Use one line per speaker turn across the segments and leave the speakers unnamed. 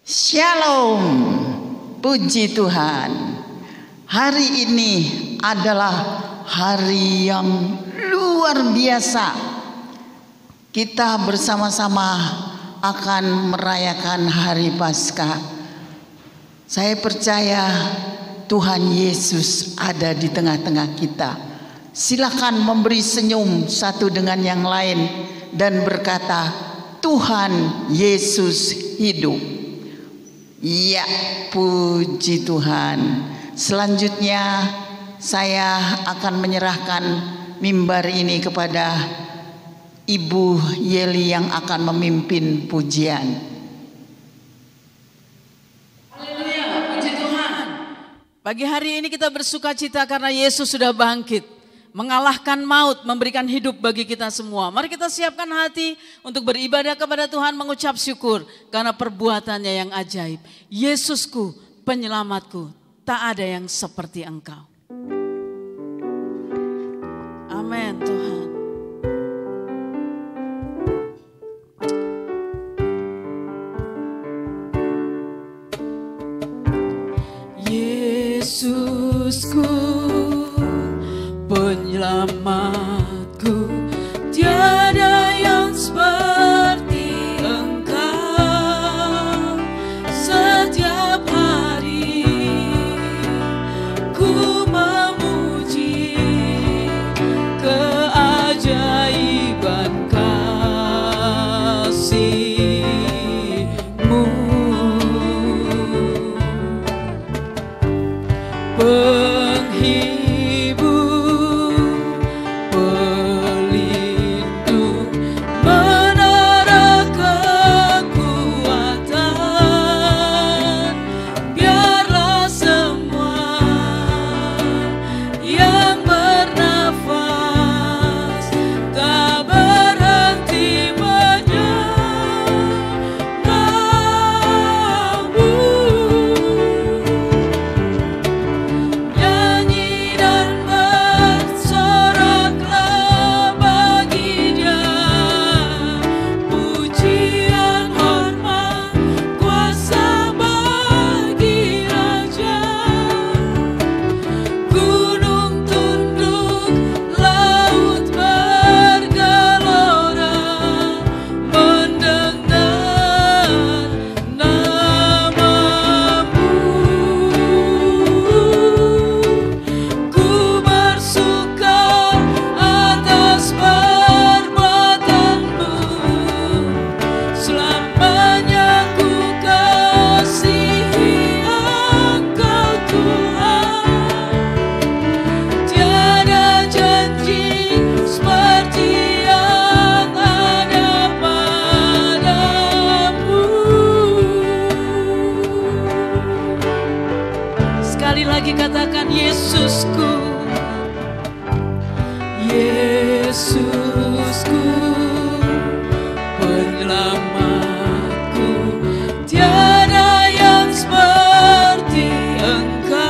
Shalom, puji Tuhan. Hari ini adalah hari yang luar biasa. Kita bersama-sama akan merayakan hari Paskah. Saya percaya Tuhan Yesus ada di tengah-tengah kita. Silakan memberi senyum satu dengan yang lain dan berkata, Tuhan Yesus hidup. Ya, puji Tuhan. Selanjutnya saya akan menyerahkan mimbar ini kepada Ibu Yeli yang akan memimpin pujian.
Haleluya, puji Tuhan. Pagi hari ini kita bersuka cita karena Yesus sudah bangkit, mengalahkan maut, memberikan hidup bagi kita semua. Mari kita siapkan hati untuk beribadah kepada Tuhan, mengucap syukur karena perbuatannya yang ajaib. Yesusku, penyelamatku, tak ada yang seperti Engkau. Amin Tuhan. Yesusku, penyelamatku, tiada yang seperti Engkau. Setiap hari ku memuji keajaiban kasih-Mu. Sekali lagi katakan Yesusku, Yesusku, penyelamatku, tiada yang seperti Engkau.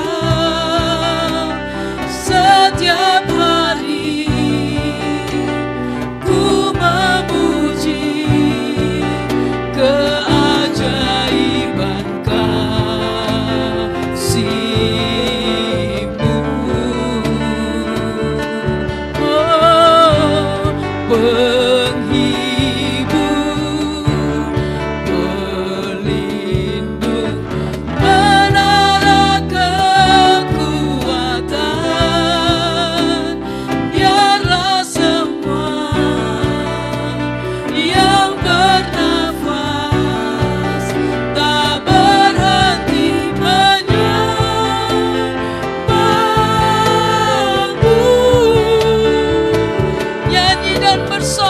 Setiap hari ku memuji keajaiban kasih-Mu. Oh, penghibur, pelindung, menara kekuatan. Biarlah semua yang bernafas tak berhenti menyembah-Mu. Nyanyi dan bersorak.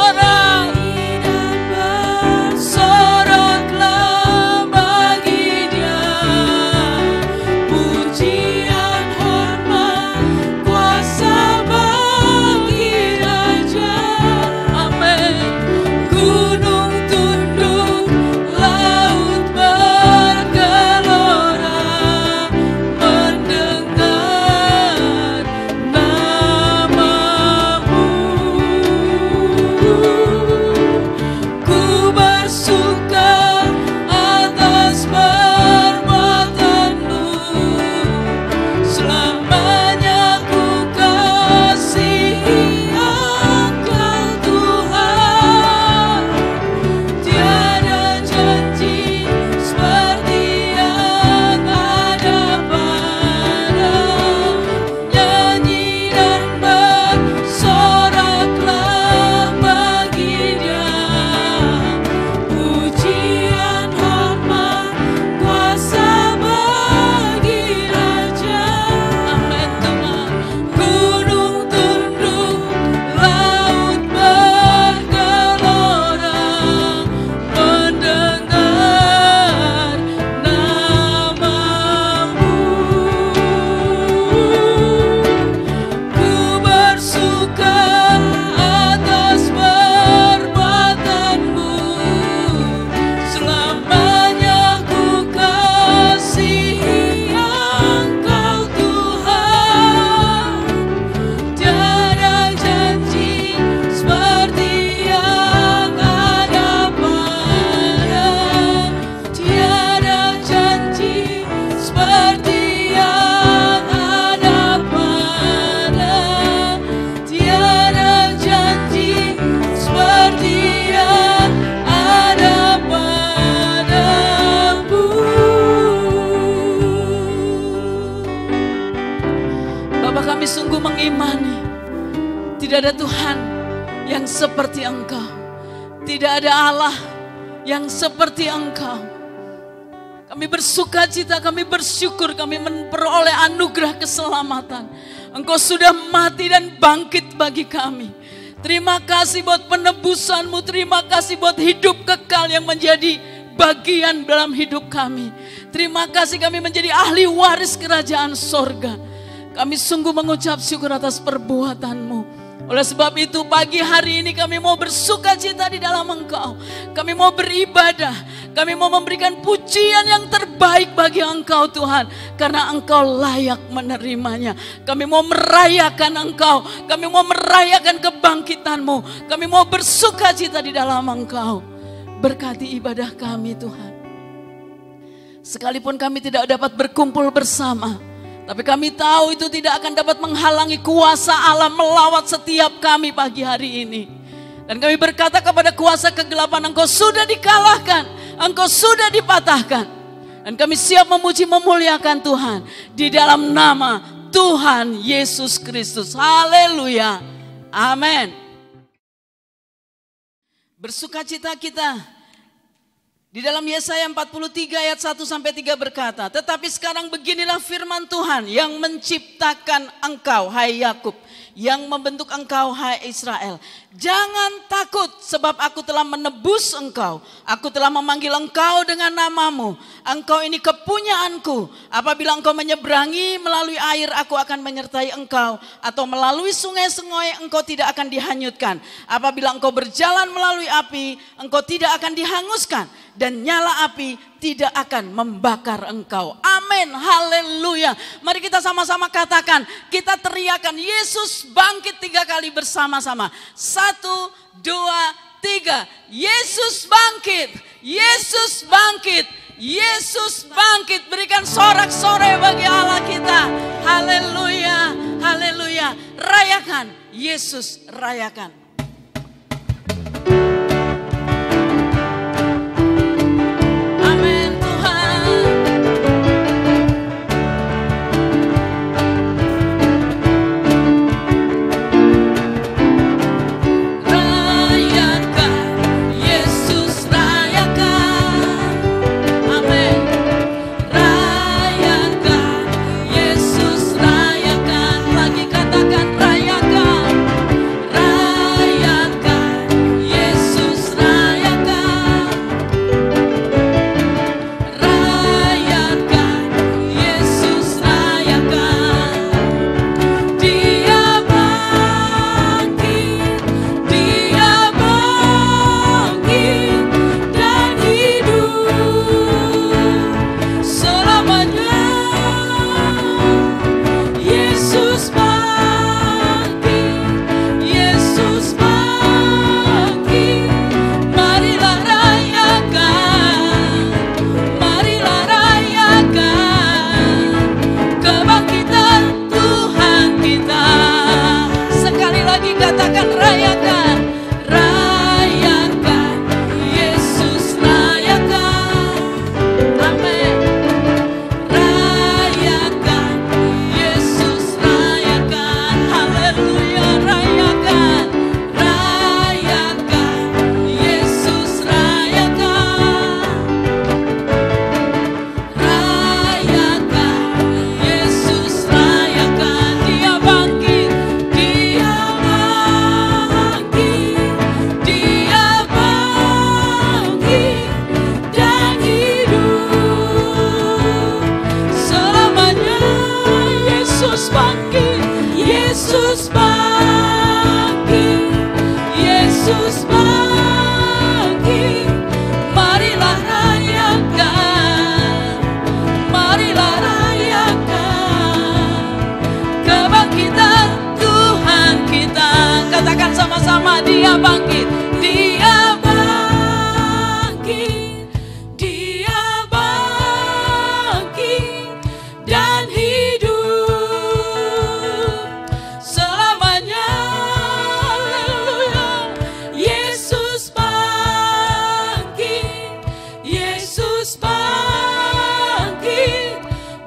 imani, tidak ada Tuhan yang seperti Engkau. Tidak ada Allah yang seperti Engkau. Kami bersuka cita, kami bersyukur, kami memperoleh anugerah keselamatan. Engkau sudah mati dan bangkit bagi kami. Terima kasih buat penebusan-Mu, terima kasih buat hidup kekal yang menjadi bagian dalam hidup kami. Terima kasih kami menjadi ahli waris kerajaan sorga. Kami sungguh mengucap syukur atas perbuatan-Mu. Oleh sebab itu pagi hari ini kami mau bersuka cita di dalam Engkau. Kami mau beribadah. Kami mau memberikan pujian yang terbaik bagi Engkau Tuhan. Karena Engkau layak menerimanya. Kami mau merayakan Engkau. Kami mau merayakan kebangkitan-Mu. Kami mau bersuka cita di dalam Engkau. Berkati ibadah kami Tuhan. Sekalipun kami tidak dapat berkumpul bersama, tapi kami tahu itu tidak akan dapat menghalangi kuasa Allah melawat setiap kami pagi hari ini. Dan kami berkata kepada kuasa kegelapan, Engkau sudah dikalahkan, Engkau sudah dipatahkan. Dan kami siap memuji memuliakan Tuhan di dalam nama Tuhan Yesus Kristus. Haleluya. Amin. Bersukacita kita. Di dalam Yesaya 43 ayat 1-3 berkata, tetapi sekarang beginilah firman Tuhan yang menciptakan engkau, hai Yakub, yang membentuk engkau, hai Israel. Jangan takut sebab aku telah menebus engkau. Aku telah memanggil engkau dengan namamu. Engkau ini kepunyaanku. Apabila engkau menyeberangi melalui air, aku akan menyertai engkau. Atau melalui sungai-sungai, engkau tidak akan dihanyutkan. Apabila engkau berjalan melalui api, engkau tidak akan dihanguskan. Dan nyala api tidak akan membakar engkau. Amin, haleluya. Mari kita sama-sama katakan, kita teriakan Yesus bangkit 3 kali bersama-sama. 1, 2, 3. Yesus bangkit, Yesus bangkit, Yesus bangkit. Berikan sorak-sorai bagi Allah kita. Haleluya, haleluya. Rayakan, Yesus rayakan.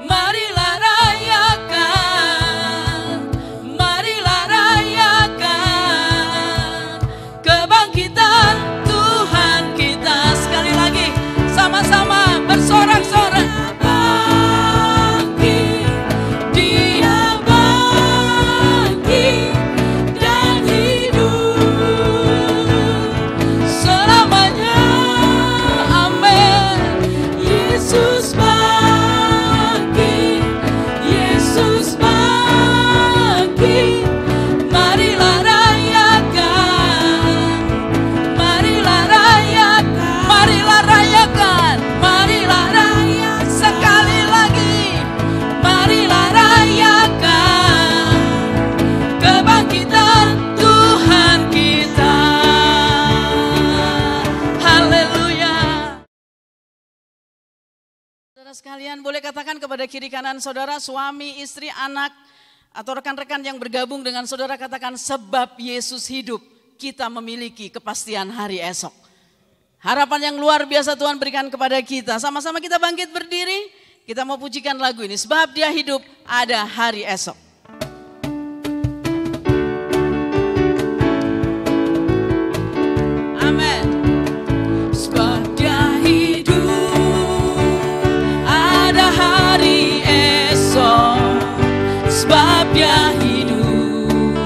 Marilah rayakan, marilah
Saudara sekalian, boleh katakan kepada kiri kanan saudara, suami, istri, anak, atau rekan-rekan yang bergabung dengan saudara, katakan, sebab Yesus hidup, kita memiliki kepastian hari esok. Harapan yang luar biasa Tuhan berikan kepada kita. Sama-sama kita bangkit berdiri, kita mau pujikan lagu ini. Sebab Dia hidup, ada hari esok. Amin. Sebab Dia hidup, ada hari esok. Sebab Dia hidup,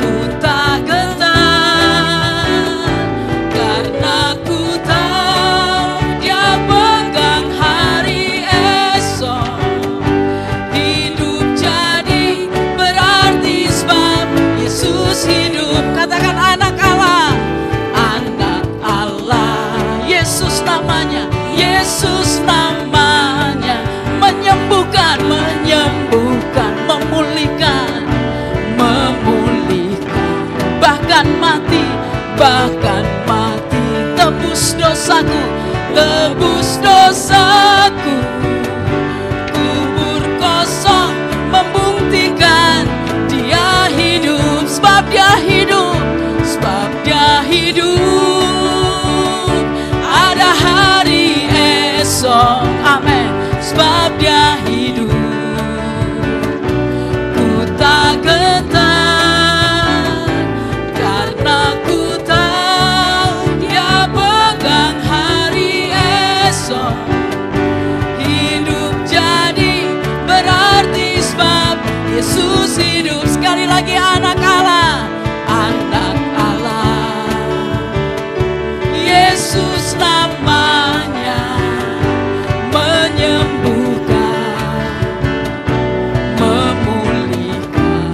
ku tak gentar, karena ku tahu Dia pegang hari esok. Hidup jadi berarti sebab Yesus hidup. Katakan, anak Allah, anak Allah, Yesus namanya, Yesus namanya, menyembuhkan, menyembuhkan, memulihkan, memulihkan, bahkan mati, tebus dosaku, tebus dosaku. Kubur kosong membuktikan Dia hidup, sebab Dia hidup, sebab Dia hidup, ada hari esok. Amin. Sebab Dia hidup, ku tak gentar, karena ku tahu Dia pegang hari esok. Hidup jadi berarti sebab Yesus hidup. Sekali lagi, anak Allah, anak Allah, Yesus namanya, menyembuhkan, memulihkan,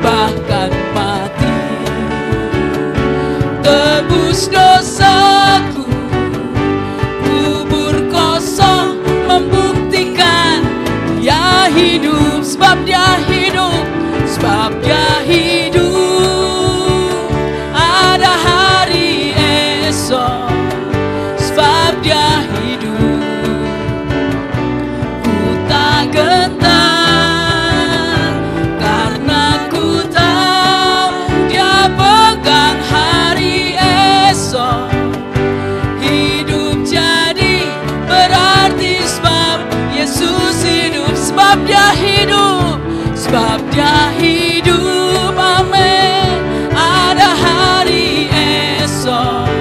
bahkan mati, tebus dosaku. Kubur kosong membuktikan Dia hidup, sebab Dia hidup, sebab Dia hidup, ada hari esok. Sebab Dia hidup, ku tak gentar, karena ku tahu Dia pegang hari esok. Hidup jadi berarti sebab Yesus hidup, sebab Dia hidup, sebab Dia hidup. Amin. Ada hari esok,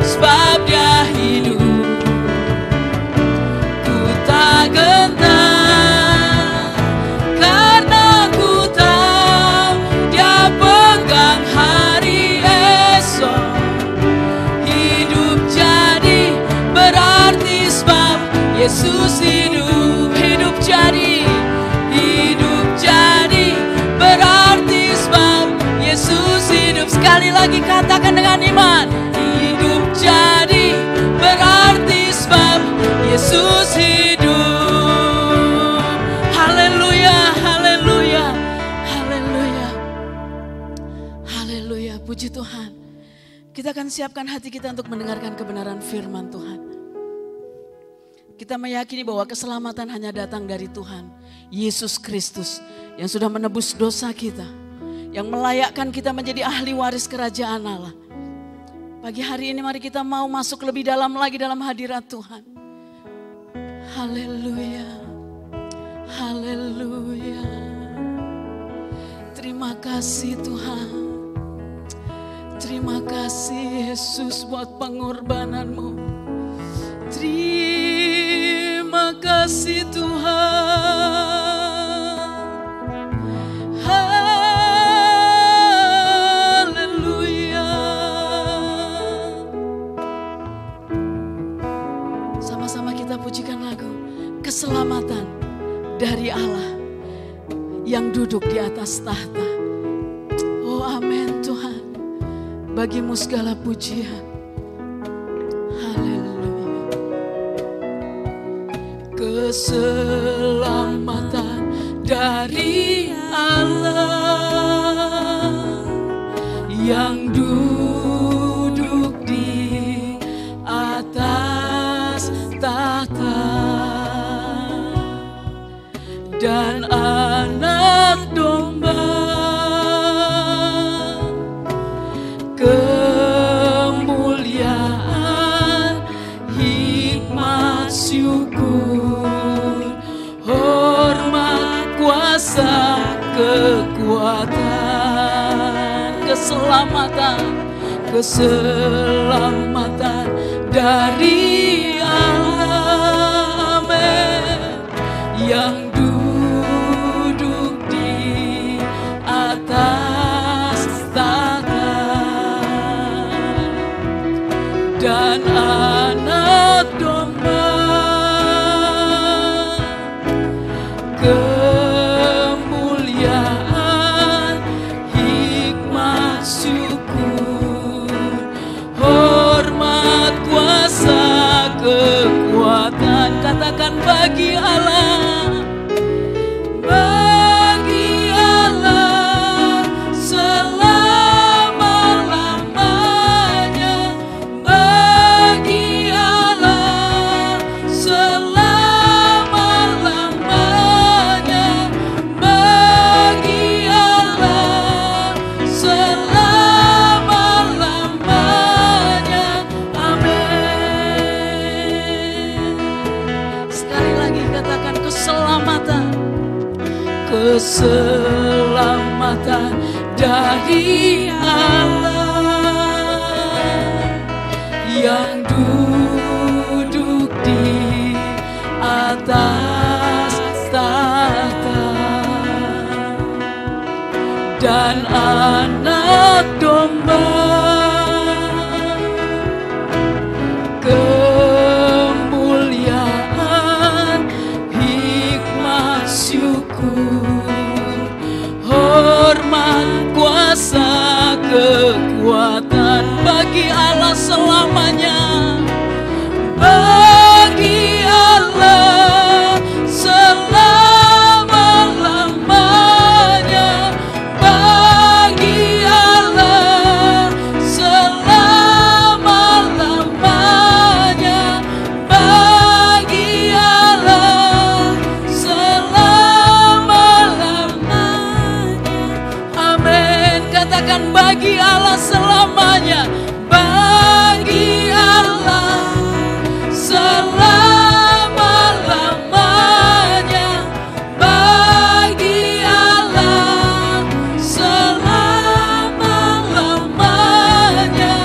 sebab Dia hidup, ku tak gentar, karena ku tahu Dia pegang hari esok. Hidup jadi berarti sebab Yesus hidup, hidup jadi berarti sebab Yesus hidup. Sekali lagi katakan dengan iman, hidup jadi berarti sebab Yesus hidup. Haleluya, haleluya, haleluya, haleluya. Puji Tuhan. Kita akan siapkan hati kita untuk mendengarkan kebenaran firman Tuhan. Kita meyakini bahwa keselamatan hanya datang dari Tuhan Yesus Kristus yang sudah menebus dosa kita, yang melayakkan kita menjadi ahli waris kerajaan Allah. Pagi hari ini mari kita mau masuk lebih dalam lagi dalam hadirat Tuhan. Haleluya, haleluya. Terima kasih Tuhan, terima kasih Yesus buat pengorbananmu. Terima kasih Tuhan. Haleluya. Sama-sama kita pujikan lagu keselamatan dari Allah yang duduk di atas tahta. Oh amin Tuhan, bagimu segala pujian. Keselamatan dari Allah yang duduk di atas keselamatan, keselamatan dari Allah, amin, yang duduk di atas tahta dan anak domba, kemuliaan, hikmat, syukur, hormat, kuasa, kekuatan, katakan bagi Allah, bagi Allah selama-lamanya, bagi Allah selama-lamanya, bagi Allah selama-lamanya, amin. Sekali lagi katakan keselamatan, keselamatan dari Allah yang duduk di atas tahta dan anak domba, kemuliaan, hikmat, syukur, hormat, kuasa, kekuatan bagi Allah selamanya, bagi Allah selama-lamanya, bagi Allah selama-lamanya, bagi Allah selama-lamanya, amin. Katakan bagi Allah selamanya, bagi Allah selama-lamanya, bagi Allah selama-lamanya,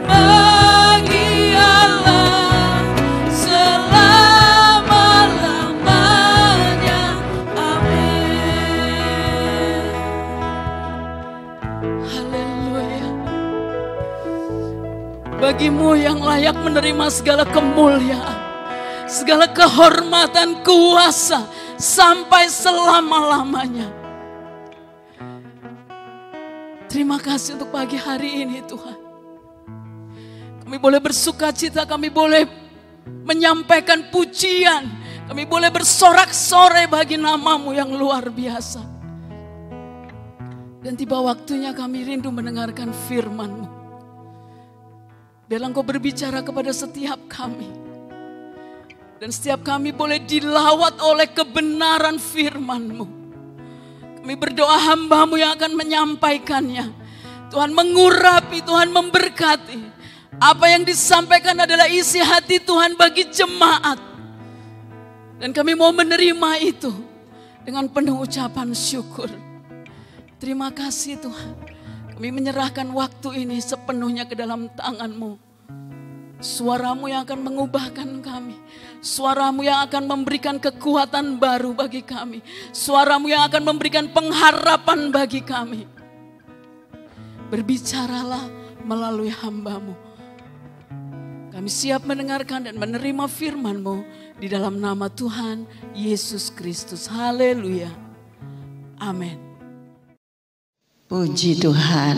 bagi Allah selama-lamanya, amin. Haleluya. Bagimu yang layak menerima segala kemuliaan, segala kehormatan, kuasa sampai selama-lamanya. Terima kasih untuk pagi hari ini Tuhan. Kami boleh bersuka cita, kami boleh menyampaikan pujian, kami boleh bersorak-sorai bagi nama-Mu yang luar biasa. Dan tiba waktunya kami rindu mendengarkan firman-Mu. Biarlah Engkau berbicara kepada setiap kami. Dan setiap kami boleh dilawat oleh kebenaran firman-Mu. Kami berdoa hamba-Mu yang akan menyampaikannya. Tuhan mengurapi, Tuhan memberkati. Apa yang disampaikan adalah isi hati Tuhan bagi jemaat. Dan kami mau menerima itu dengan penuh ucapan syukur. Terima kasih Tuhan. Kami menyerahkan waktu ini sepenuhnya ke dalam tangan-Mu. Suara-Mu yang akan mengubahkan kami. Suara-Mu yang akan memberikan kekuatan baru bagi kami. Suara-Mu yang akan memberikan pengharapan bagi kami. Berbicaralah melalui hamba-Mu. Kami siap mendengarkan dan menerima firman-Mu di dalam nama Tuhan Yesus Kristus. Haleluya. Amin.
Puji Tuhan,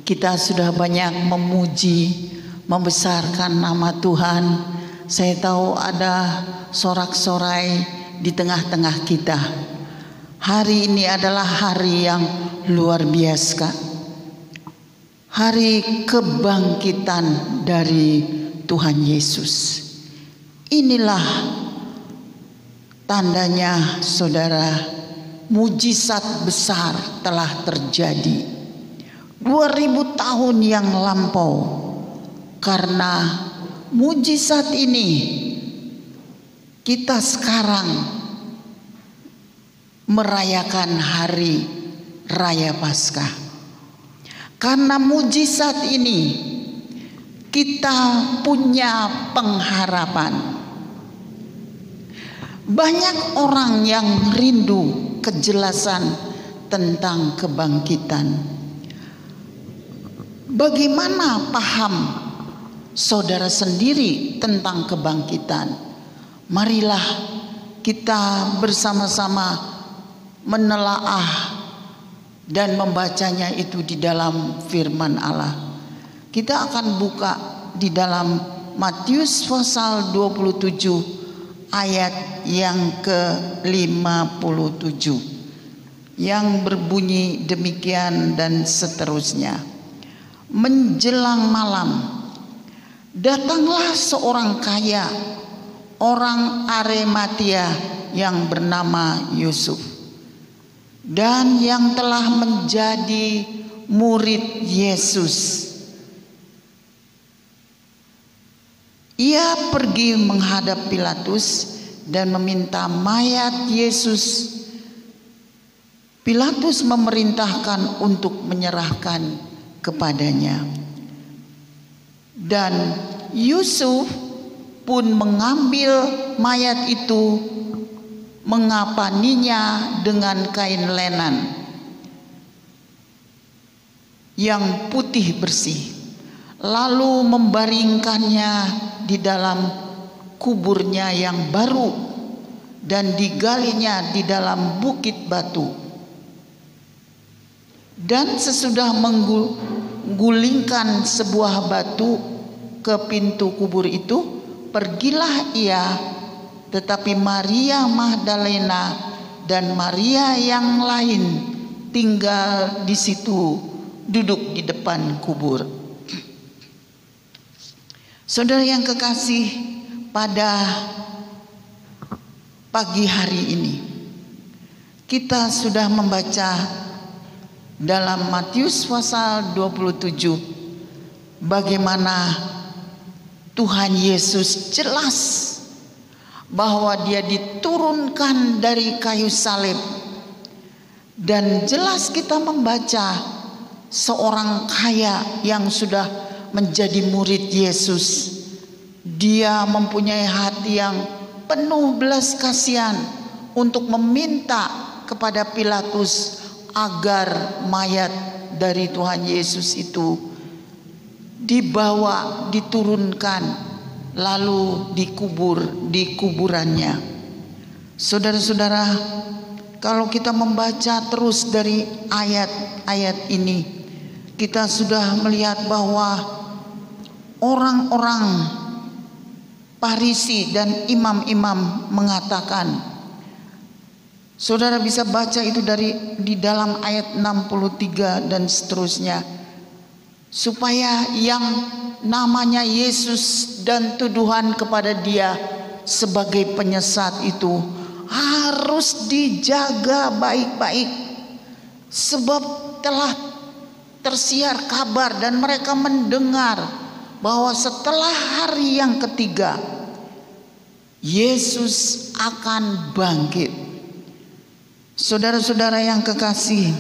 kita sudah banyak memuji, membesarkan nama Tuhan. Saya tahu ada sorak-sorai di tengah-tengah kita. Hari ini adalah hari yang luar biasa. Hari kebangkitan dari Tuhan Yesus. Inilah tandanya saudara. Mujizat besar telah terjadi 2000 tahun yang lampau. Karena mujizat ini kita sekarang merayakan hari Raya Paskah. Karena mujizat ini kita punya pengharapan. Banyak orang yang rindu kejelasan tentang kebangkitan. Bagaimana paham saudara sendiri tentang kebangkitan? Marilah kita bersama-sama menelaah dan membacanya itu di dalam firman Allah. Kita akan buka di dalam Matius pasal 27 ayat yang ke-57 yang berbunyi demikian dan seterusnya. Menjelang malam, datanglah seorang kaya, orang Arimatia yang bernama Yusuf, dan yang telah menjadi murid Yesus. Ia pergi menghadap Pilatus dan meminta mayat Yesus. Pilatus memerintahkan untuk menyerahkan kepadanya. Dan Yusuf pun mengambil mayat itu, mengapaninya dengan kain lenan yang putih bersih, lalu membaringkannya di dalam kuburnya yang baru dan digalinya di dalam bukit batu. Dan sesudah menggulingkan sebuah batu ke pintu kubur itu, pergilah ia. Tetapi Maria Magdalena dan Maria yang lain tinggal di situ, duduk di depan kubur. Saudara yang kekasih, pada pagi hari ini kita sudah membaca dalam Matius pasal 27 bagaimana Tuhan Yesus jelas bahwa dia diturunkan dari kayu salib. Dan jelas kita membaca seorang kaya yang sudah menjadi murid Yesus. Dia mempunyai hati yang penuh belas kasihan untuk meminta kepada Pilatus agar mayat dari Tuhan Yesus itu dibawa, diturunkan, lalu dikubur di kuburannya. Saudara-saudara, kalau kita membaca terus dari ayat-ayat ini, kita sudah melihat bahwa orang-orang Farisi dan imam-imam mengatakan, saudara bisa baca itu di dalam ayat 63 dan seterusnya, supaya yang namanya Yesus dan tuduhan kepada dia sebagai penyesat itu harus dijaga baik-baik, sebab telah tersiar kabar dan mereka mendengar bahwa setelah hari yang ketiga Yesus akan bangkit. Saudara-saudara yang kekasih,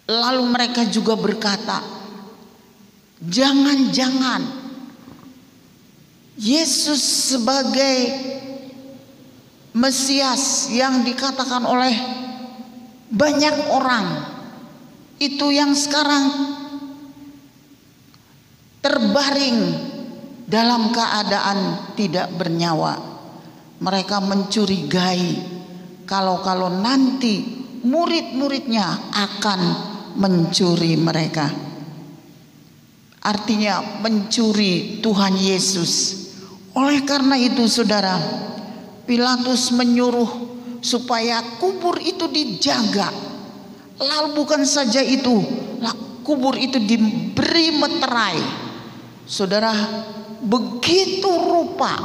lalu mereka juga berkata, jangan-jangan Yesus sebagai Mesias yang dikatakan oleh banyak orang itu yang sekarang terbaring dalam keadaan tidak bernyawa. Mereka mencurigai kalau nanti murid-muridnya akan mencuri mereka. Artinya mencuri Tuhan Yesus. Oleh karena itu saudara, Pilatus menyuruh supaya kubur itu dijaga. Lalu bukan saja itu, kubur itu diberi meterai. Saudara, begitu rupa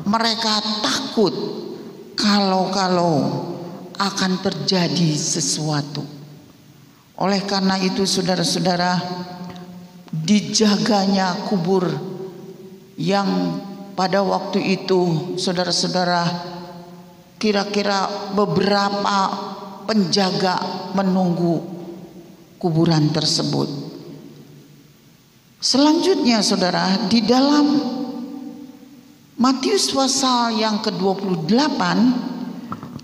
mereka takut kalau akan terjadi sesuatu. Oleh karena itu saudara-saudara, dijaganya kubur yang pada waktu itu saudara-saudara kira-kira beberapa penjaga menunggu kuburan tersebut. Selanjutnya saudara, di dalam Matius pasal yang ke-28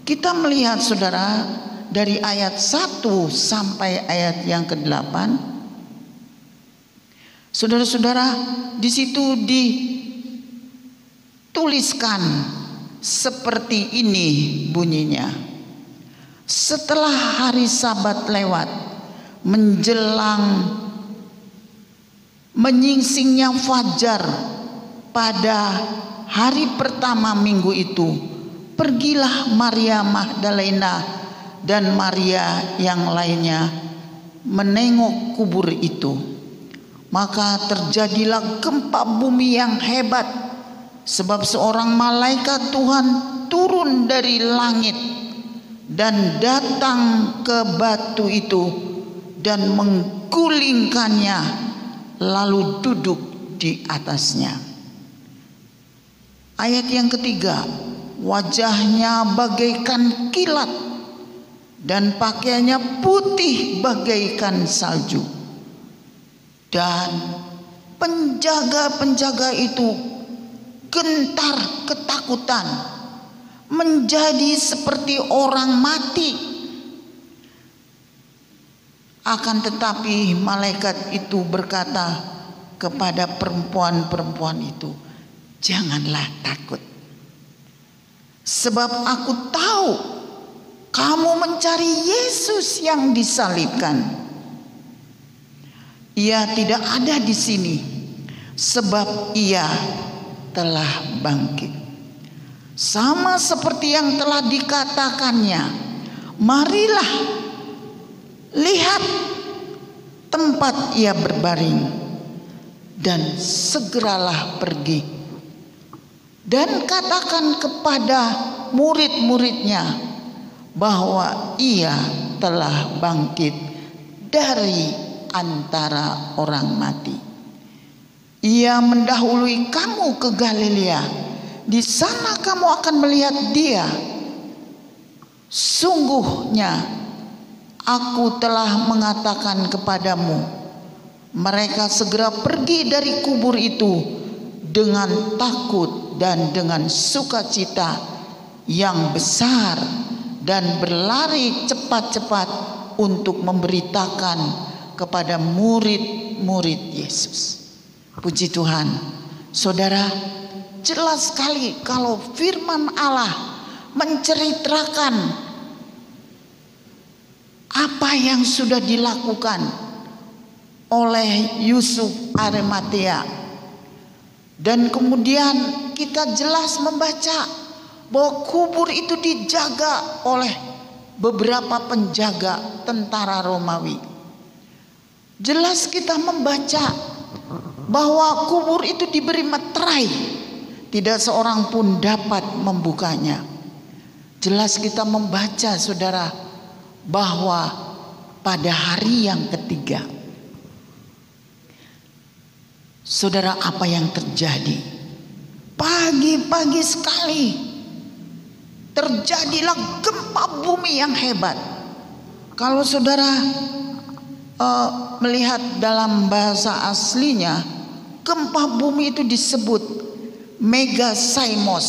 kita melihat saudara dari ayat 1 sampai ayat yang ke-8. Saudara-saudara, di situ dituliskan seperti ini bunyinya. Setelah hari Sabat lewat, menjelang menyingsingnya fajar pada hari pertama minggu itu, pergilah Maria Magdalena dan Maria yang lainnya menengok kubur itu. Maka terjadilah gempa bumi yang hebat, sebab seorang malaikat Tuhan turun dari langit dan datang ke batu itu dan menggulingkannya, lalu duduk di atasnya. Ayat yang ketiga, wajahnya bagaikan kilat dan pakaiannya putih bagaikan salju. Dan penjaga-penjaga itu gentar ketakutan, menjadi seperti orang mati. Akan tetapi malaikat itu berkata kepada perempuan-perempuan itu, janganlah takut, sebab aku tahu kamu mencari Yesus yang disalibkan. Ia tidak ada di sini, sebab ia telah bangkit, sama seperti yang telah dikatakannya. Marilah, lihat tempat ia berbaring, dan segeralah pergi dan katakan kepada murid-muridnya bahwa ia telah bangkit dari antara orang mati. Ia mendahului kamu ke Galilea, di sana kamu akan melihat dia. Sungguhnya aku telah mengatakan kepadamu. Mereka segera pergi dari kubur itu dengan takut dan dengan sukacita yang besar, dan berlari cepat-cepat untuk memberitakan kepada murid-murid Yesus. Puji Tuhan. Saudara, jelas sekali kalau firman Allah menceritakan apa yang sudah dilakukan oleh Yusuf Arimatea. Dan kemudian kita jelas membaca bahwa kubur itu dijaga oleh beberapa penjaga tentara Romawi. Jelas kita membaca bahwa kubur itu diberi meterai, tidak seorang pun dapat membukanya. Jelas kita membaca saudara bahwa pada hari yang ketiga, saudara, apa yang terjadi? Pagi-pagi sekali terjadilah gempa bumi yang hebat. Kalau saudara melihat dalam bahasa aslinya, gempa bumi itu disebut megaseismos.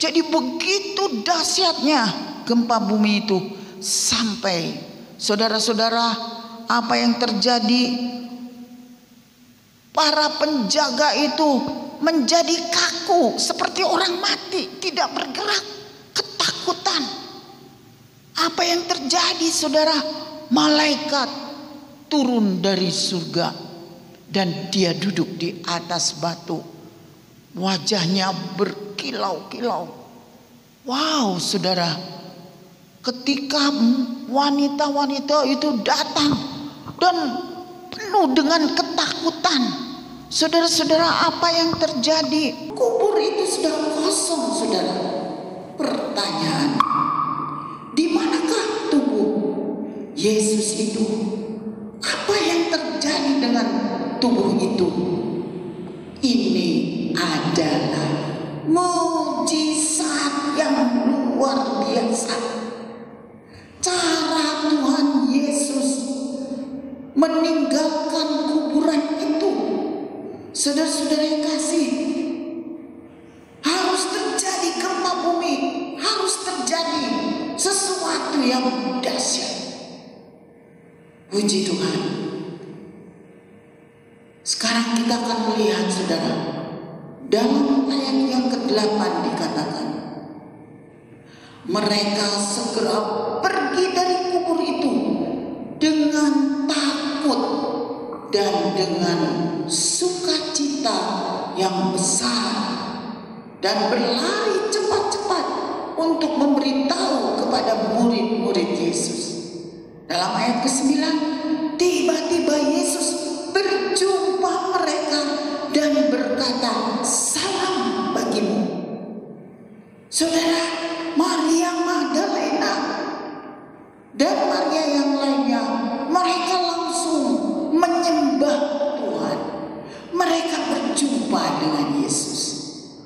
Jadi begitu dahsyatnya gempa bumi itu, sampai saudara-saudara, apa yang terjadi, para penjaga itu menjadi kaku seperti orang mati, tidak bergerak, ketakutan. Apa yang terjadi saudara? Malaikat turun dari surga dan dia duduk di atas batu. Wajahnya berkilau-kilau. Wow saudara, ketika wanita-wanita itu datang dan penuh dengan ketakutan, saudara-saudara, apa yang terjadi? Kubur itu sudah kosong saudara. Pertanyaan, di manakah tubuh Yesus itu? Apa yang terjadi dengan tubuh itu? Ini adalah mukjizat yang luar biasa. Cara Tuhan Yesus meninggalkan kuburan itu. Saudara-saudara yang kasih, harus terjadi gempa bumi, harus terjadi sesuatu yang dahsyat. Puji Tuhan. Sekarang kita akan melihat, saudara, dalam ayat yang ke-8 dikatakan, mereka segera pergi dari kubur itu dengan takut dan dengan sukacita yang besar, dan berlari cepat-cepat untuk memberitahu kepada murid-murid Yesus. Dalam ayat ke-9, tiba-tiba Yesus berjumpa mereka dan berkata, salam bagimu. Saudara, Maria Magdalena dan Maria yang lainnya, mereka langsung menyembah Tuhan. Mereka berjumpa dengan Yesus.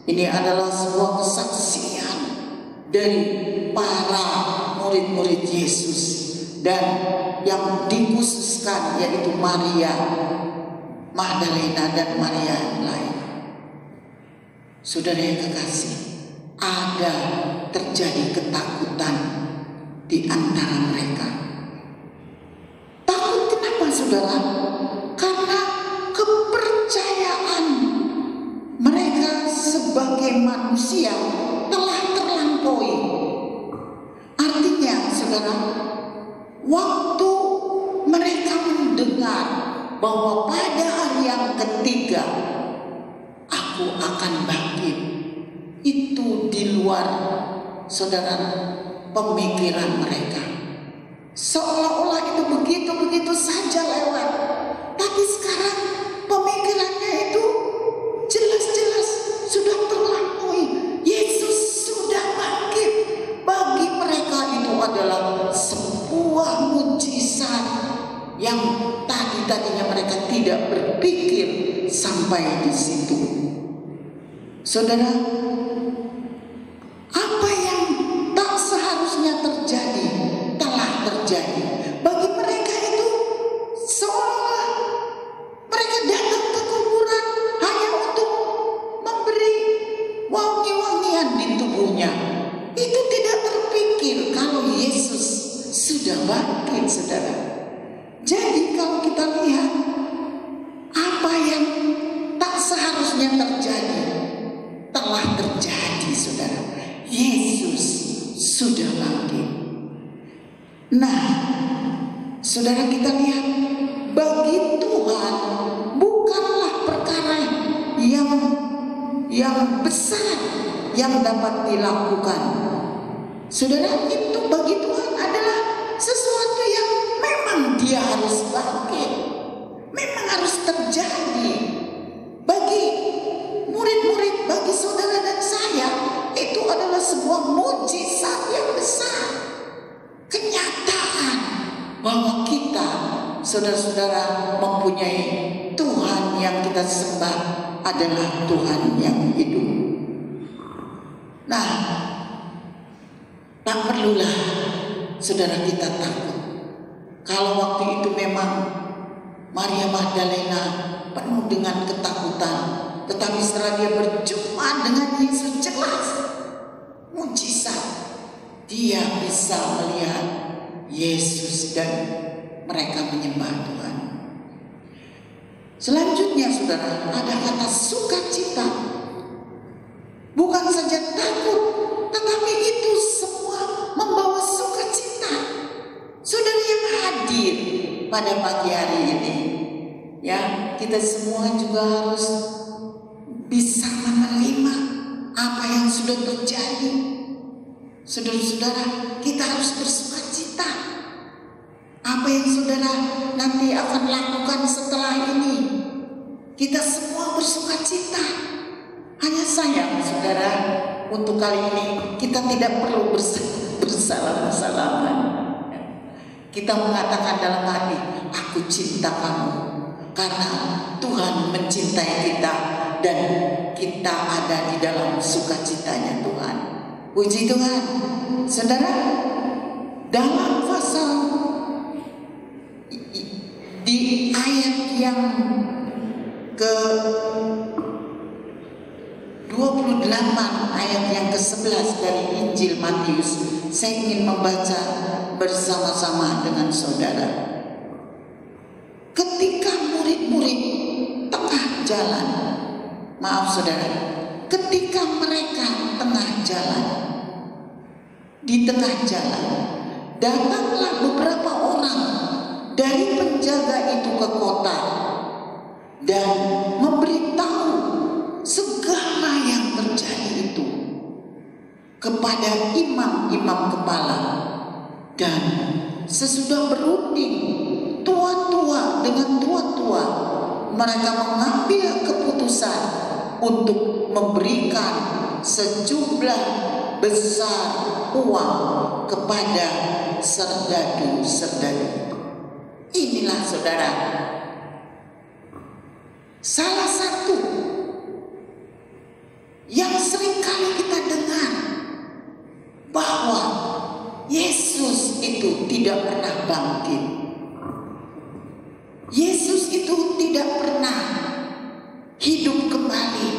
Ini adalah sebuah kesaksian dari para murid-murid Yesus, dan yang dikhususkan yaitu Maria Magdalena dan Maria yang lain. Saudara yang kekasih, ada terjadi ketakutan di antara mereka. Takut kenapa, saudara? Karena kepercayaan mereka sebagai manusia telah terlampaui. Artinya, saudara, waktu mereka mendengar bahwa pada hari yang ketiga aku akan bangkit, itu di luar, saudara, pemikiran mereka. Seolah-olah itu begitu saja lewat. Tapi sekarang pemikirannya itu jelas-jelas sudah terlampaui. Yesus sudah bangkit. Bagi mereka itu adalah sebuah mujizat yang tadinya mereka tidak berpikir sampai di situ. Saudara, apa yang tak seharusnya terjadi telah terjadi. Bagi mereka itu seolah mereka datang ke kuburan hanya untuk memberi wangi-wangian di tubuhnya. Itu tidak terpikir kalau Yesus sudah bangkit, saudara. Jadi kalau kita lihat apa yang tak seharusnya terjadi telah terjadi, saudara. Yesus sudah bangkit. Nah, saudara, kita lihat, bagi Tuhan bukanlah perkara yang besar yang dapat dilakukan. Saudara, itu bagi Tuhan adalah sesuatu yang memang dia harus bangkit, memang harus terjadi. Bagi murid-murid, bagi saudara dan saya, itu adalah sebuah mujizat yang besar. Kenyataan bahwa kita, saudara-saudara, mempunyai Tuhan yang kita sembah adalah Tuhan yang hidup. Nah, tak perlulah saudara kita takut. Kalau waktu itu memang Maria Magdalena penuh dengan ketakutan, tetapi setelah dia berjumpa dengan Yesus, jelas mujizat, dia bisa melihat Yesus dan mereka menyembah Tuhan. Selanjutnya, saudara, ada kata sukacita. Bukan saja takut, tetapi itu semua membawa sukacita. Saudara yang hadir pada pagi hari ini, ya, kita semua juga harus bisa menerima apa yang sudah terjadi. Saudara-saudara, kita harus bersukacita. Apa yang saudara nanti akan lakukan setelah ini, kita semua bersukacita. Hanya sayang, saudara, untuk kali ini kita tidak perlu bersalam-salaman. Kita mengatakan dalam hati, aku cinta kamu, karena Tuhan mencintai kita dan kita ada di dalam sukacitanya Tuhan. Puji Tuhan. Saudara, dalam pasal Di ayat yang ke 28, ayat yang ke-11 dari Injil Matius, saya ingin membaca bersama-sama dengan saudara. Ketika murid-murid tengah jalan, maaf saudara, ketika mereka tengah jalan, di tengah jalan datanglah beberapa orang dari penjaga itu ke kota dan memberitahu segala yang terjadi itu kepada imam-imam kepala. Dan sesudah berunding tua-tua dengan tua-tua, mereka mengambil keputusan untuk memberikan sejumlah besar uang kepada serdadu-serdadu. Inilah saudara, salah satu yang seringkali kita dengar, bahwa Yesus itu tidak pernah bangkit. Yesus itu tidak pernah hidup kembali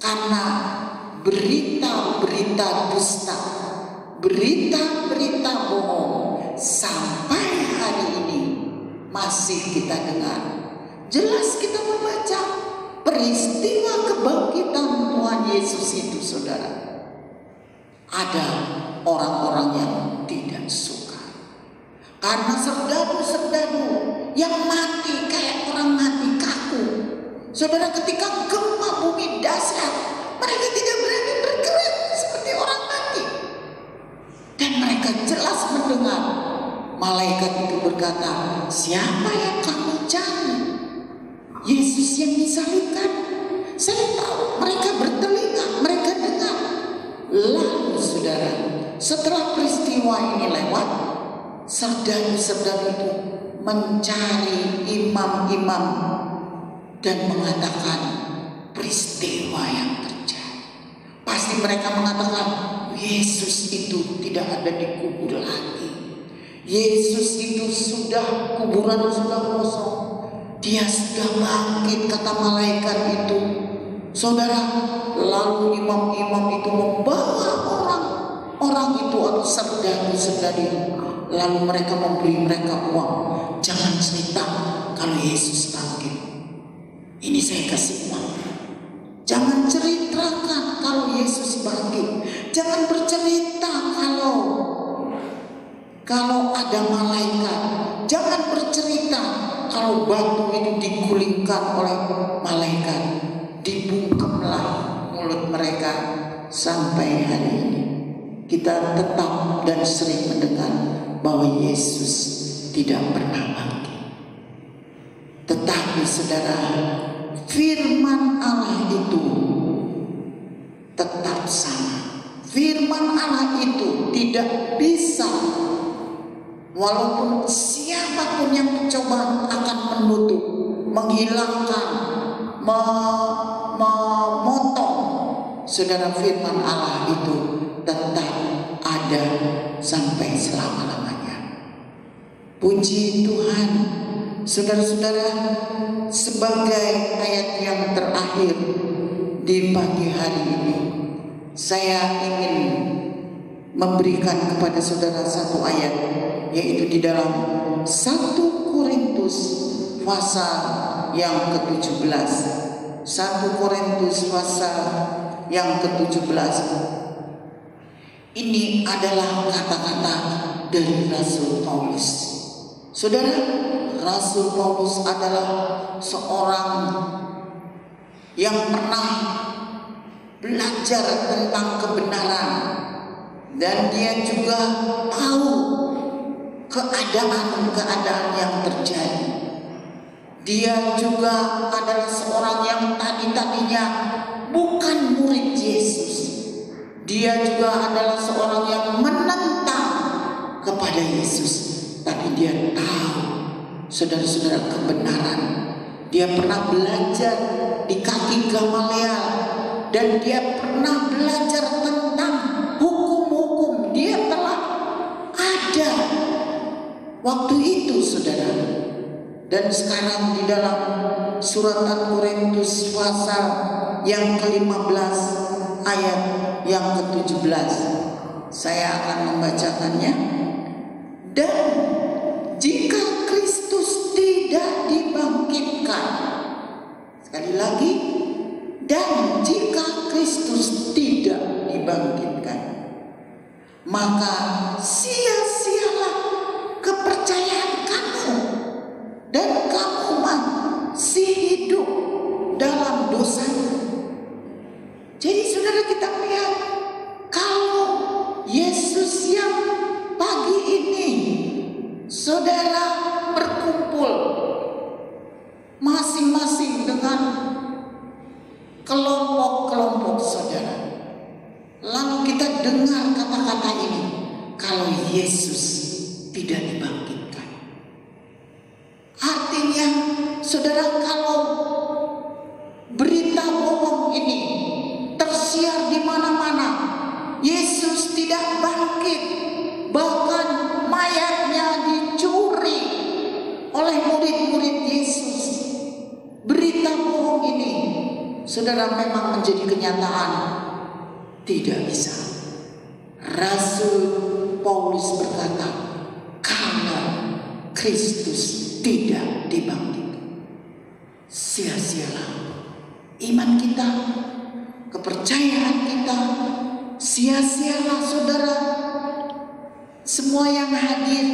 karena berita-berita dusta, berita-berita bohong sampai hari ini masih kita dengar. Jelas kita membaca peristiwa kebangkitan Tuhan Yesus itu, saudara. Ada orang-orang yang tidak suka karena serdadu-serdadu yang mati kayak orang mati kaku. Saudara, ketika gempa bumi dahsyat, mereka tidak berani bergerak seperti orang mati. Dan mereka jelas mendengar malaikat itu berkata, "Siapa yang kamu cari?" Yesus yang disalibkan. Saya tahu mereka bertelinga, mereka dengar. Lalu saudara, setelah peristiwa ini lewat, serdadu-serdadu itu mencari imam-imam dan mengatakan peristiwa yang terjadi. Pasti mereka mengatakan Yesus itu tidak ada dikubur lagi. Yesus itu sudah, kuburan sudah kosong. Dia sudah bangkit, kata malaikat itu. Saudara, lalu imam-imam itu membawa orang itu atau serdadu-serdadu, lalu mereka memberi mereka uang. Jangan cerita kalau Yesus bangkit. Ini saya kasih uang. Jangan ceritakan kalau Yesus bangkit. Jangan bercerita kalau ada malaikat. Jangan bercerita kalau batu itu digulingkan oleh malaikat. Dibungkamlah mulut mereka. Sampai hari ini kita tetap dan sering mendengar bahwa Yesus tidak pernah bangkit. Tetapi saudara, firman Allah itu tetap sama. Firman Allah itu tidak bisa, walaupun siapapun yang mencoba akan menutup, menghilangkan, memotong, saudara, firman Allah itu tetap ada sampai selama-lamanya. Puji Tuhan. Saudara-saudara, sebagai ayat yang terakhir di pagi hari ini, saya ingin memberikan kepada saudara satu ayat, yaitu di dalam 1 Korintus pasal yang ke-17. 1 Korintus pasal yang ke-17. Ini adalah kata-kata dari Rasul Paulus. Saudara, Rasul Paulus adalah seorang yang pernah belajar tentang kebenaran, dan dia juga tahu keadaan-keadaan yang terjadi. Dia juga adalah seorang yang tadinya bukan murid Yesus. Dia juga adalah seorang yang menentang kepada Yesus. Tapi dia tahu, saudara-saudara, kebenaran. Dia pernah belajar di kaki Gamaliel, dan dia pernah belajar tentang hukum-hukum. Dia telah ada waktu itu, saudara. Dan sekarang di dalam surat Al-Korintus pasal yang ke-15 ayat yang ke-17 saya akan membacakannya. Dan jika Kristus tidak dibangkitkan, sekali lagi, dan jika Kristus tidak dibangkitkan, maka sia-sialah kepercayaan kamu, dan kamu masih hidup dalam dosa. Jadi saudara, kita lihat kalau Yesus yang pagi ini saudara berkumpul masing-masing dengan kelompok-kelompok saudara, lalu kita dengar kata-kata ini, kalau Yesus tidak dibangkitkan. Artinya saudara, kalau berita bohong ini tersiar di mana-mana, Yesus tidak bangkit, bahkan mayatnya dicuri oleh murid-murid Yesus. Berita bohong ini saudara memang menjadi kenyataan, tidak bisa. Rasul Paulus berkata, karena Kristus tidak dibangkitkan, sia-sialah iman kita, kepercayaan kita, sia-sialah saudara. Semua yang hadir,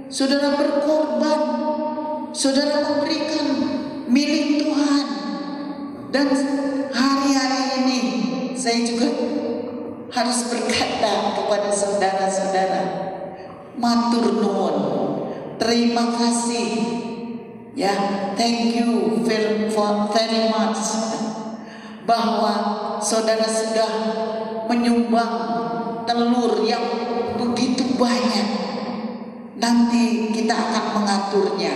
saudara berkorban, saudara memberikan milik Tuhan. Dan hari-hari ini saya juga harus berkata kepada saudara-saudara, matur nuwun, terima kasih ya, thank you very much, bahwa saudara sudah menyumbang telur yang begitu banyak. Nanti kita akan mengaturnya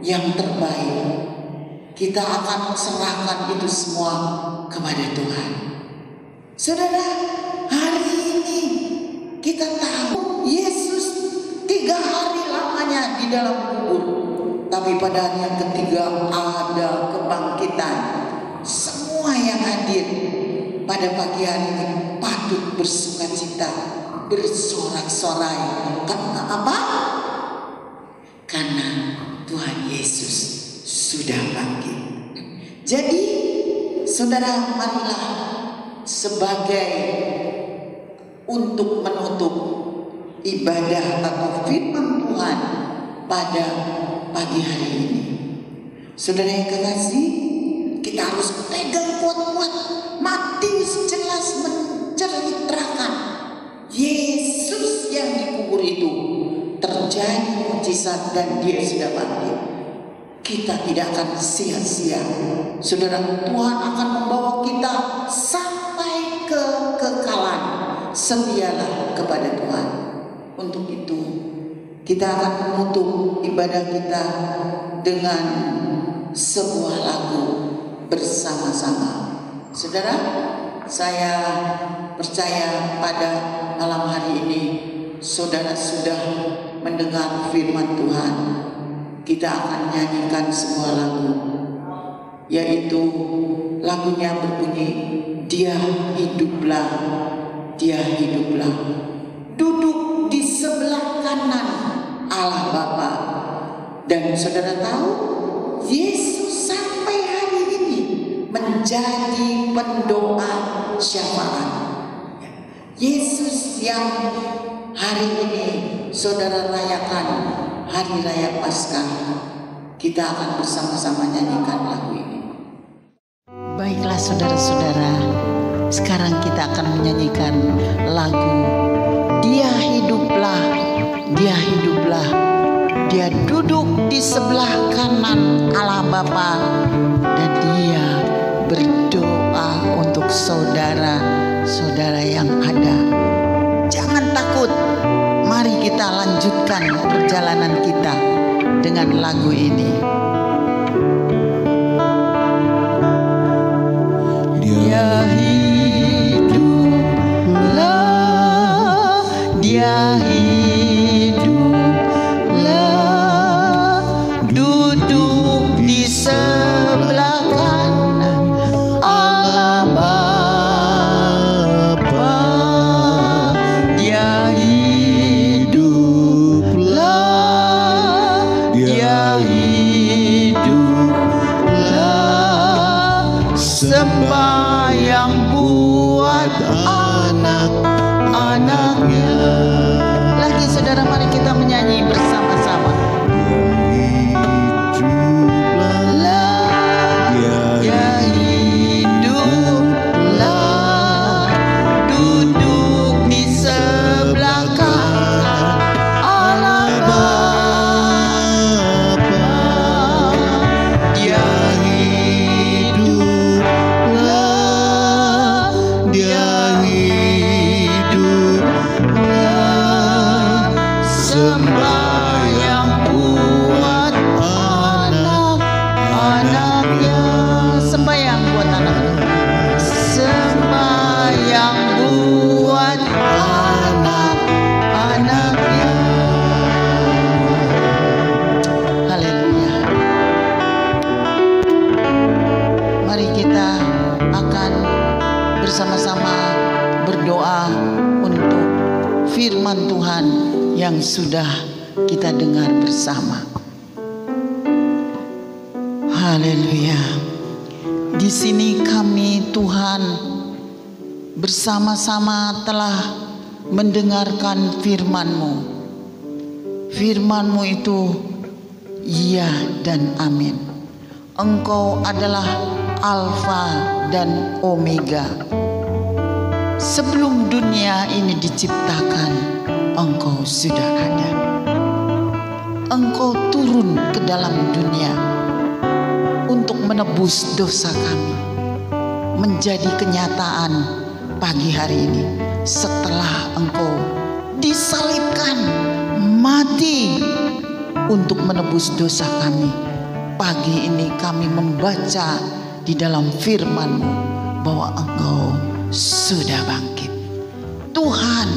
yang terbaik. Kita akan serahkan itu semua kepada Tuhan. Saudara, hari ini kita tahu Yesus 3 hari lamanya di dalam kubur, tapi pada hari yang ketiga ada kebangkitan. Semua yang hadir pada pagi hari ini patut bersukacita, bersorak-sorai. Karena apa? Karena Tuhan Yesus sudah bangkit. Jadi saudara, marilah sebagai untuk menutup ibadah atau firman Tuhan pada pagi hari ini, saudara yang kekasih, kita harus pegang kuat-kuat. Matius jelas menceritakan Yesus yang dikubur itu terjadi mukjizat dan dia sudah bangkit. Kita tidak akan sia-sia, saudara. Tuhan akan membawa kita sampai ke kekekalan. Setialah kepada Tuhan. Untuk itu kita akan menutup ibadah kita dengan sebuah lagu bersama-sama. Saudara, saya percaya pada malam hari ini saudara sudah mendengar firman Tuhan. Kita akan nyanyikan sebuah lagu, yaitu lagunya berbunyi, Dia hiduplah, Dia hiduplah, duduk di sebelah kanan Allah Bapa. Dan saudara tahu, Yesus sampai hari ini menjadi pendoa syafaat. Yesus yang hari ini saudara rayakan Hari Raya Paskah, kita akan bersama-sama nyanyikan lagu ini. Baiklah saudara-saudara, sekarang kita akan menyanyikan lagu Dia hiduplah, Dia hiduplah, Dia duduk di sebelah kanan Allah Bapa, dan Dia berdoa untuk saudara-saudara yang ada. Jangan takut. Mari kita lanjutkan perjalanan kita dengan lagu ini. Dia hiduplah, Dia hiduplah, sembahyang buat anak-anaknya. Lagi saudara, mari kita menyanyi bersama-sama. Bersama-sama berdoa untuk firman Tuhan yang sudah kita dengar bersama. Haleluya. Di sini kami Tuhan bersama-sama telah mendengarkan firman-Mu. Firman-Mu itu iya dan amin. Engkau adalah Alfa dan Omega. Sebelum dunia ini diciptakan, Engkau sudah ada. Engkau turun ke dalam dunia untuk menebus dosa kami. Menjadi kenyataan pagi hari ini setelah Engkau disalibkan, mati untuk menebus dosa kami. Pagi ini kami membaca di dalam firman-Mu bahwa Engkau sudah bangkit. Tuhan,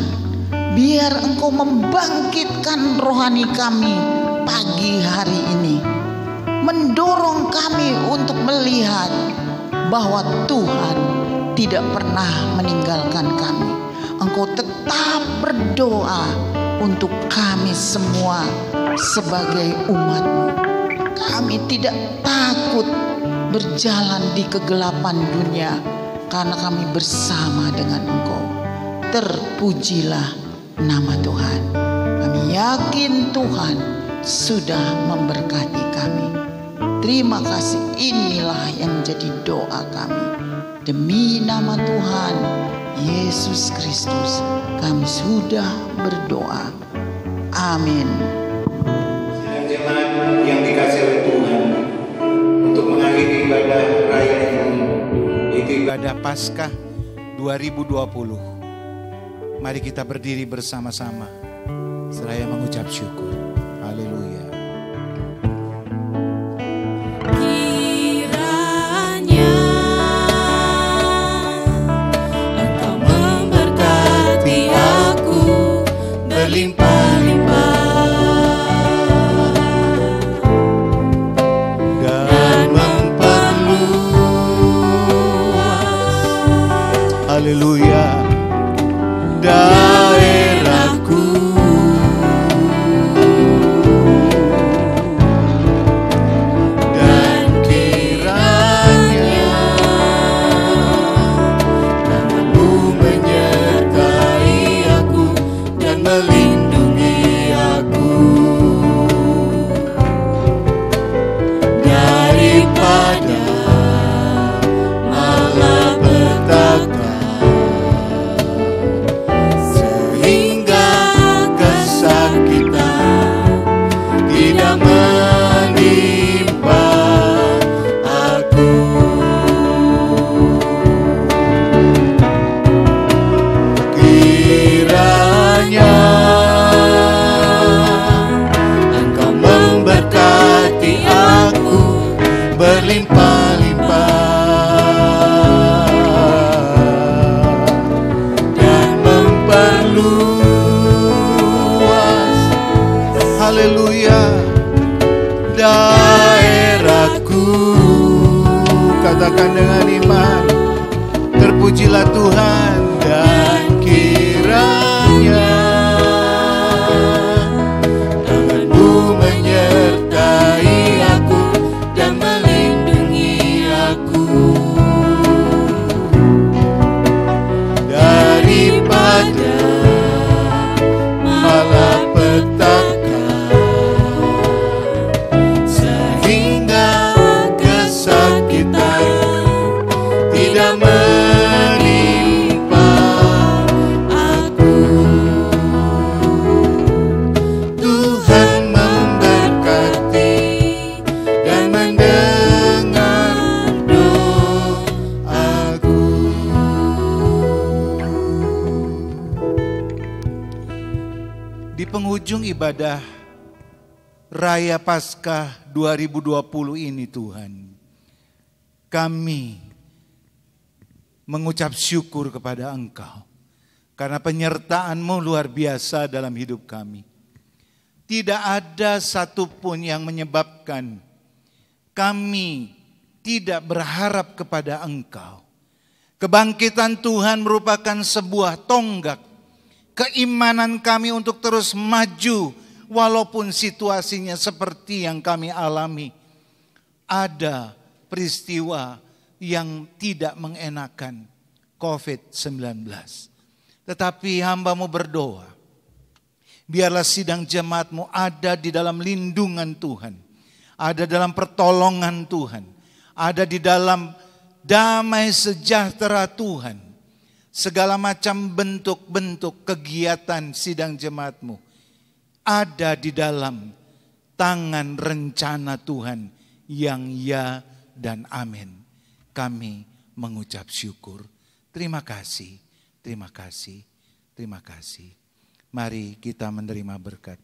biar Engkau membangkitkan rohani kami pagi hari ini, mendorong kami untuk melihat bahwa Tuhan tidak pernah meninggalkan kami. Engkau tetap berdoa untuk kami semua sebagai umat-Mu. Kami tidak takut berjalan di kegelapan dunia, karena kami bersama dengan Engkau. Terpujilah nama Tuhan. Kami yakin Tuhan sudah memberkati kami. Terima kasih, inilah yang menjadi doa kami. Demi nama Tuhan Yesus Kristus kami sudah berdoa. Amin.
Jemaat yang dikasihi oleh Tuhan, untuk mengakhiri ibadah raya ini, yaitu ibadah Paskah 2020. Mari kita berdiri bersama-sama seraya mengucap syukur. Haleluya.
Kiranya Engkau memberkati aku berlimpah-limpah dan memperluas,
Haleluya, daerahku. Dan kiranya tangan-Mu menyertai aku dan melindungi aku daripada malapetaka, sehingga kesakitan tidak menimpa aku. Kiranya Engkau memberkati aku berlimpah-limpah dan memperluas, haleluya, daerahku. Katakan dengan iman, terpujilah Tuhan. Dan kiranya tangan-Mu menyertai aku dan melindungi aku ibadah Raya Paskah 2020 ini Tuhan, kami mengucap syukur kepada Engkau karena penyertaan-Mu luar biasa dalam hidup kami. Tidak ada satupun yang menyebabkan kami tidak berharap kepada Engkau. Kebangkitan Tuhan merupakan sebuah tonggak keimanan kami untuk terus maju walaupun situasinya seperti yang kami alami. Ada peristiwa yang tidak mengenakan, COVID-19. Tetapi hamba-Mu berdoa, biarlah sidang jemaat-Mu ada di dalam lindungan Tuhan, ada dalam pertolongan Tuhan, ada di dalam damai sejahtera Tuhan. Segala macam bentuk-bentuk kegiatan sidang jemaat-Mu ada di dalam tangan rencana Tuhan yang ya dan amin. Kami mengucap syukur. Terima kasih, terima kasih, terima kasih. Mari kita menerima berkat.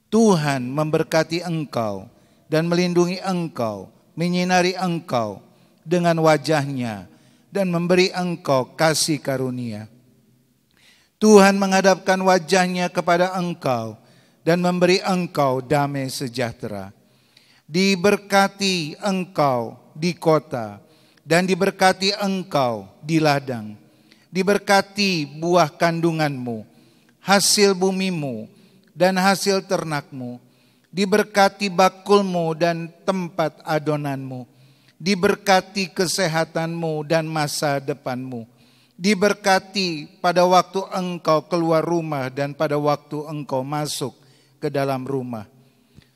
Tuhan memberkati engkau dan melindungi engkau, menyinari engkau dengan wajah-Nya dan memberi engkau kasih karunia. Tuhan menghadapkan wajah-Nya kepada engkau dan memberi engkau damai sejahtera. Diberkati engkau di kota dan diberkati engkau di ladang. Diberkati buah kandunganmu, hasil bumimu dan hasil ternakmu. Diberkati bakulmu dan tempat adonanmu. Diberkati kesehatanmu dan masa depanmu. Diberkati pada waktu engkau keluar rumah dan pada waktu engkau masuk ke dalam rumah.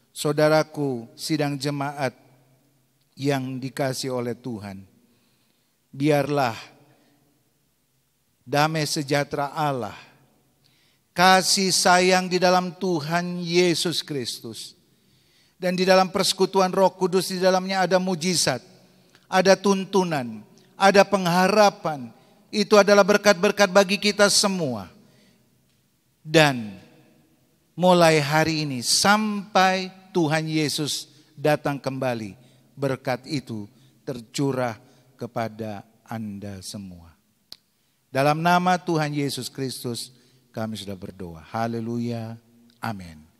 Saudaraku, sidang jemaat yang dikasihi oleh Tuhan, biarlah damai sejahtera Allah, kasih sayang di dalam Tuhan Yesus Kristus, dan di dalam persekutuan Roh Kudus, di dalamnya ada mujizat, ada tuntunan, ada pengharapan. Itu adalah berkat-berkat bagi kita semua. Dan mulai hari ini sampai Tuhan Yesus datang kembali, berkat itu tercurah kepada Anda semua. Dalam nama Tuhan Yesus Kristus kami sudah berdoa. Haleluya. Amin.